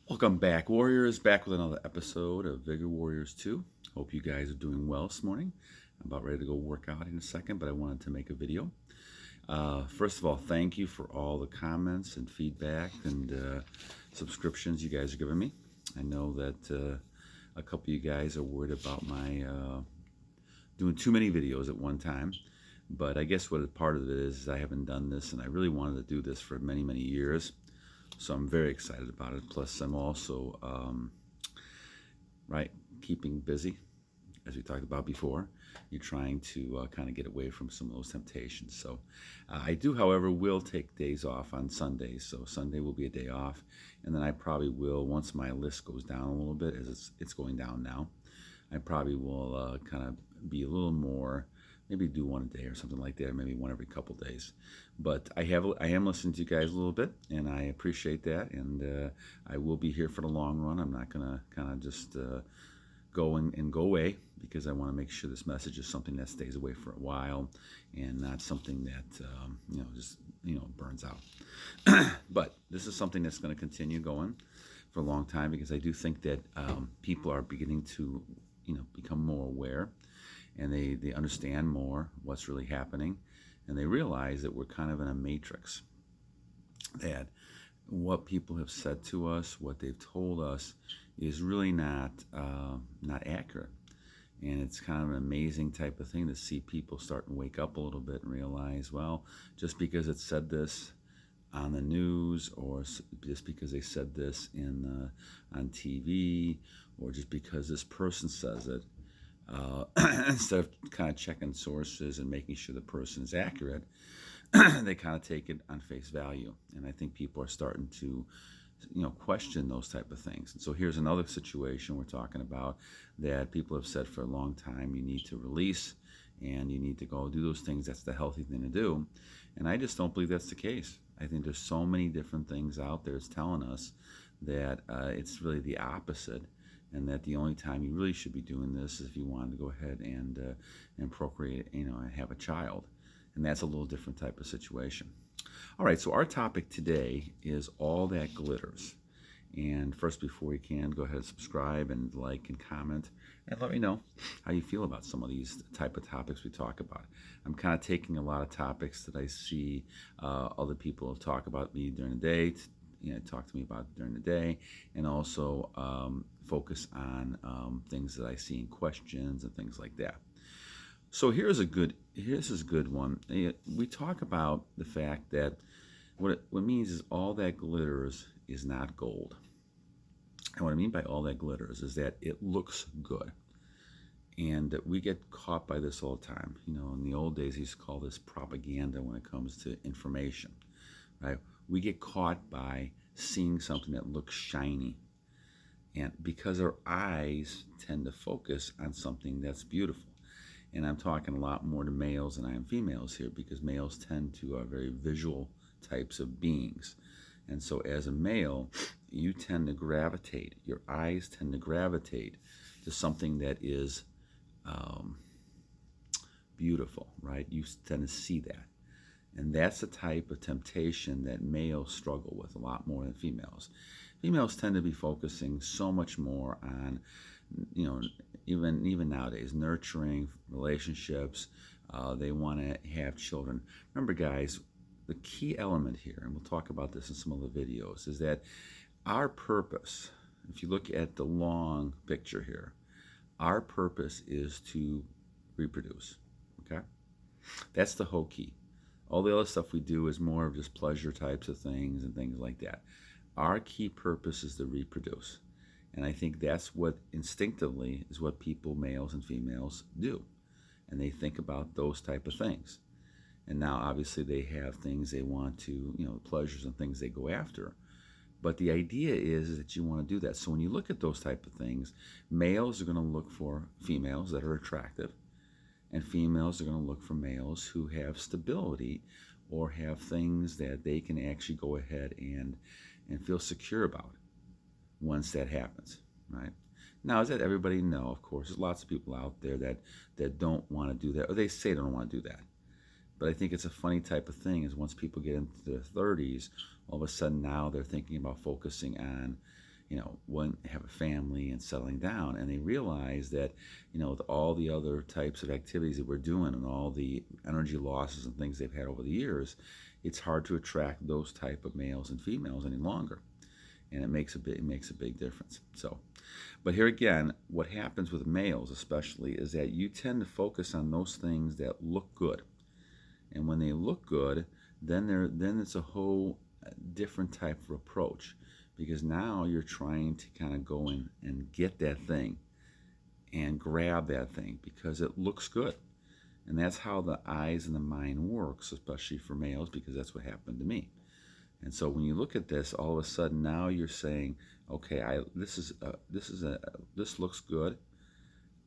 Welcome back, Warriors. Back with another episode of Vigor Warriors 2. Hope you guys are doing well this morning. I'm about ready to go work out in a second, but I wanted to make a video. First of all, thank you for all the comments and feedback and subscriptions you guys are giving me. I know that a couple of you guys are worried about my doing too many videos at one time. But I guess what a part of it is I haven't done this, and I really wanted to do this for many, many years. So I'm very excited about it. Plus, I'm also keeping busy, as we talked about before. You're trying to kind of get away from some of those temptations. So I do, however, will take days off on Sundays. So Sunday will be a day off, and then I probably will, once my list goes down a little bit, as it's going down now, I probably will kind of be a little more. Maybe do one a day or something like that, or maybe one every couple days. But I am listening to you guys a little bit, and I appreciate that. And I will be here for the long run. I'm not gonna kind of just go and go away, because I want to make sure this message is something that stays away for a while, and not something that just burns out. But this is something that's going to continue going for a long time, because I do think that people are beginning to become more aware, and they understand more what's really happening, and they realize that we're kind of in a matrix, that what people have said to us, what they've told us, is really not accurate. And it's kind of an amazing type of thing to see people start to wake up a little bit and realize, well, just because it said this on the news, or just because they said this on TV, or just because this person says it, instead of kind of checking sources and making sure the person is accurate, they kind of take it on face value. And I think people are starting to question those type of things. And so here's another situation we're talking about, that people have said for a long time: you need to release, and you need to go do those things. That's the healthy thing to do. And I just don't believe that's the case. I think there's so many different things out there that's telling us that it's really the opposite, and that the only time you really should be doing this is if you wanted to go ahead and procreate, and have a child. And that's a little different type of situation. All right, so our topic today is all that glitters. And first, before you can, go ahead and subscribe and like and comment, and let me know how you feel about some of these type of topics we talk about. I'm kind of taking a lot of topics that I see other people talk about me during the day, talk to me about during the day, and also focus on things that I see in questions and things like that. So here's a good one. We talk about the fact that what it means is all that glitters is not gold. And what I mean by all that glitters is that it looks good. And we get caught by this all the time. In the old days, they used to call this propaganda when it comes to information, right? We get caught by seeing something that looks shiny. And because our eyes tend to focus on something that's beautiful. And I'm talking a lot more to males than I am females here, because males tend to are very visual types of beings. And so as a male, you tend to gravitate, your eyes tend to gravitate to something that is beautiful, right? You tend to see that. And that's the type of temptation that males struggle with a lot more than females. Females tend to be focusing so much more on, even nowadays, nurturing relationships. They want to have children. Remember, guys, the key element here, and we'll talk about this in some of the videos, is that our purpose, if you look at the long picture here, our purpose is to reproduce, okay? That's the whole key. All the other stuff we do is more of just pleasure types of things and things like that. Our key purpose is to reproduce. And I think that's what instinctively is what people, males and females, do. And they think about those type of things. And now obviously they have things they want to, pleasures and things they go after. But the idea is that you want to do that. So when you look at those type of things, males are going to look for females that are attractive, and females are going to look for males who have stability, or have things that they can actually go ahead and feel secure about once that happens, right? Now, is that everybody? No, of course. There's lots of people out there that don't want to do that, or they say they don't want to do that. But I think it's a funny type of thing, is once people get into their 30s, all of a sudden now they're thinking about focusing on, when have a family and settling down, and they realize that, with all the other types of activities that we're doing and all the energy losses and things they've had over the years, it's hard to attract those type of males and females any longer, and it makes a big difference. So, but here again, what happens with males especially is that you tend to focus on those things that look good, and when they look good, then it's a whole different type of approach, because now you're trying to kind of go in and get that thing and grab that thing because it looks good. And that's how the eyes and the mind works, especially for males, because that's what happened to me. And so when you look at this, all of a sudden now you're saying, okay, this looks good.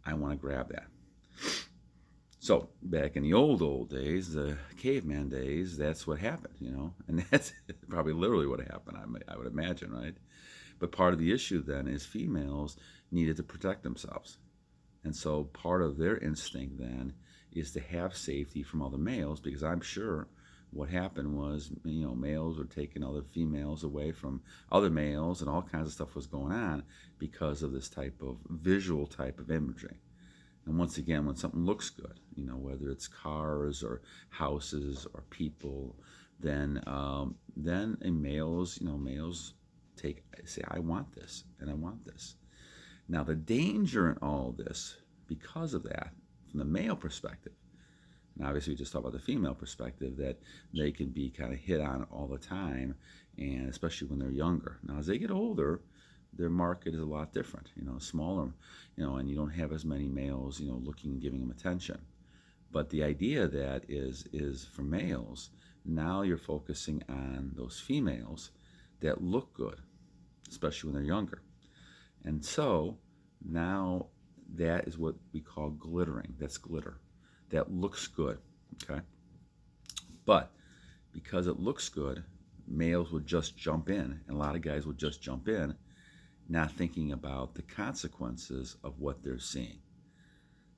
I want to grab that. So back in the old days, the caveman days, that's what happened, and that's probably literally what happened, I would imagine, right? But part of the issue then is females needed to protect themselves. And so part of their instinct then is to have safety from other males, because I'm sure what happened was, males were taking other females away from other males, and all kinds of stuff was going on because of this type of visual type of imagery. And once again, when something looks good, whether it's cars or houses or people, then males say, I want this and I want this. Now the danger in all this, because of that, from the male perspective, and obviously we just talked about the female perspective, that they can be kind of hit on all the time, and especially when they're younger. Now as they get older, their market is a lot different, smaller, and you don't have as many males, looking and giving them attention. But the idea that is for males, now you're focusing on those females that look good, especially when they're younger. And so now that is what we call glittering. That's glitter. That looks good, okay? But because it looks good, males would just jump in, and a lot of guys would just jump in, not thinking about the consequences of what they're seeing.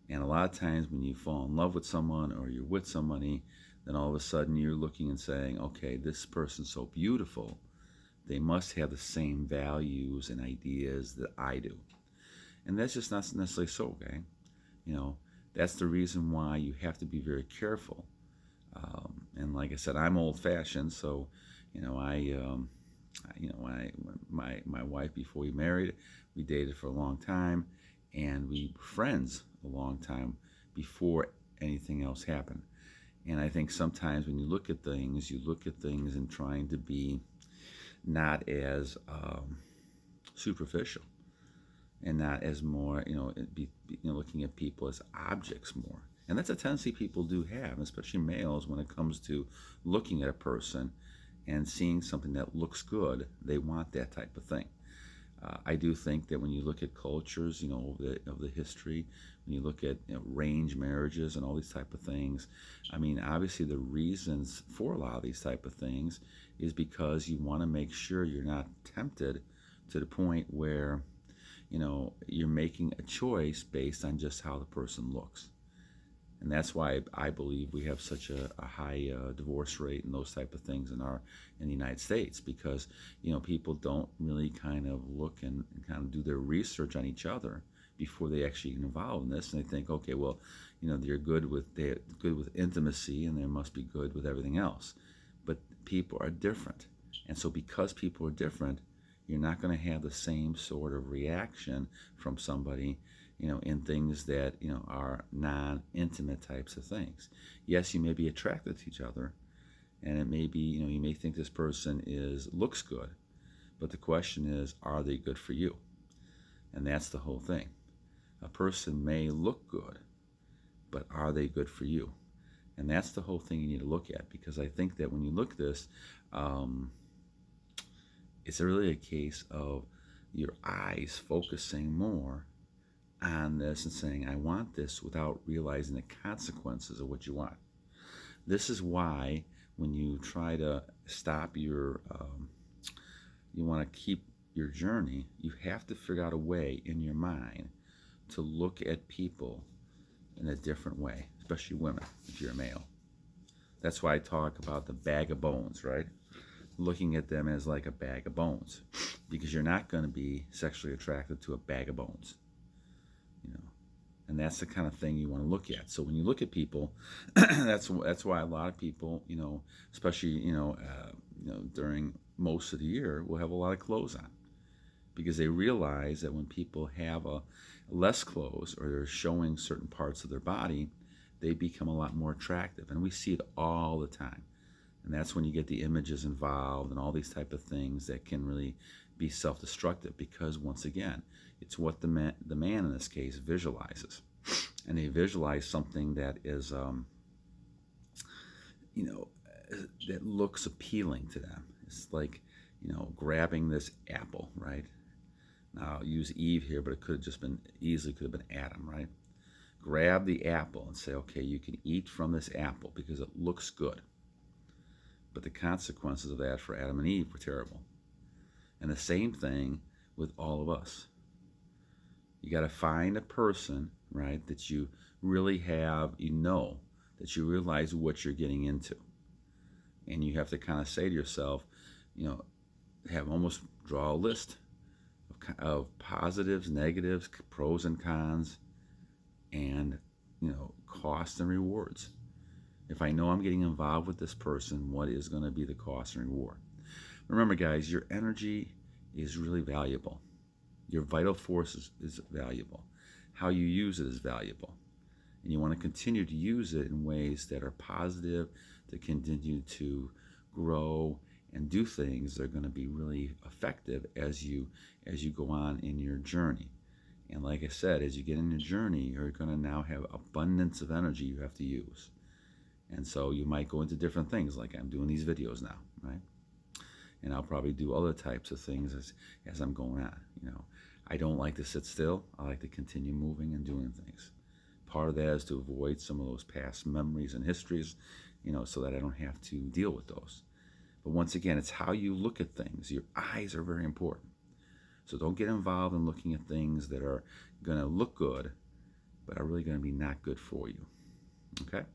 And a lot of times when you fall in love with someone or you're with somebody, then all of a sudden you're looking and saying, okay, this person's so beautiful, they must have the same values and ideas that I do. And that's just not necessarily so, okay? That's the reason why you have to be very careful. And like I said, I'm old-fashioned, so my wife, before we married, we dated for a long time, and we were friends a long time before anything else happened. And I think sometimes when you look at things and trying to be not as superficial, and not as more, looking at people as objects more. And that's a tendency people do have, especially males, when it comes to looking at a person and seeing something that looks good. They want that type of thing. I do think that when you look at cultures, of the history, when you look at arranged marriages and all these type of things, I mean, obviously the reasons for a lot of these type of things is because you want to make sure you're not tempted to the point where, you're making a choice based on just how the person looks. And that's why I believe we have such a high divorce rate and those type of things in the United States, because people don't really kind of look and kind of do their research on each other before they actually get involved in this, and they think, okay, well, they're good with intimacy, and they must be good with everything else. But people are different, and so because people are different, you're not going to have the same sort of reaction from somebody, in things that, are non-intimate types of things. Yes, you may be attracted to each other, and it may be, you may think this person looks good, but the question is, are they good for you? And that's the whole thing. A person may look good, but are they good for you? And that's the whole thing you need to look at, because I think that when you look at this, it's really a case of your eyes focusing more on this and saying, I want this, without realizing the consequences of what you want. This is why when you try to stop you want to keep your journey, you have to figure out a way in your mind to look at people in a different way, especially women, if you're a male. That's why I talk about the bag of bones, right? looking at them as like a bag of bones, because you're not going to be sexually attracted to a bag of bones, you know. And that's the kind of thing you want to look at. So when you look at people, that's why a lot of people, you know, especially during most of the year, will have a lot of clothes on, because they realize that when people have a less clothes, or they're showing certain parts of their body, they become a lot more attractive. And we see it all the time. And that's when you get the images involved and all these type of things that can really be self-destructive, because once again, it's what the man in this case visualizes. And they visualize something that is, that looks appealing to them. It's like, grabbing this apple, right? Now I'll use Eve here, but it could have just been, easily could have been Adam, right? Grab the apple and say, okay, you can eat from this apple because it looks good. But the consequences of that for Adam and Eve were terrible. And the same thing with all of us. You got to find a person, right, that you really have, that you realize what you're getting into. And you have to kind of say to yourself, almost draw a list of positives, negatives, pros and cons, and, costs and rewards. If I know I'm getting involved with this person, what is going to be the cost and reward? Remember, guys, your energy is really valuable. Your vital force is valuable. How you use it is valuable. And you want to continue to use it in ways that are positive, to continue to grow and do things that are going to be really effective as you go on in your journey. And like I said, as you get in your journey, you're going to now have abundance of energy you have to use. And so you might go into different things, like I'm doing these videos now, right? And I'll probably do other types of things as I'm going on. I don't like to sit still. I like to continue moving and doing things. Part of that is to avoid some of those past memories and histories, so that I don't have to deal with those. But once again, it's how you look at things. Your eyes are very important. So don't get involved in looking at things that are going to look good, but are really going to be not good for you. Okay?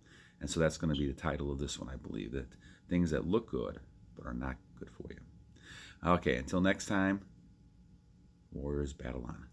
And so that's going to be the title of this one, I believe, that things that look good, but are not good for you. Okay, until next time, warriors battle on.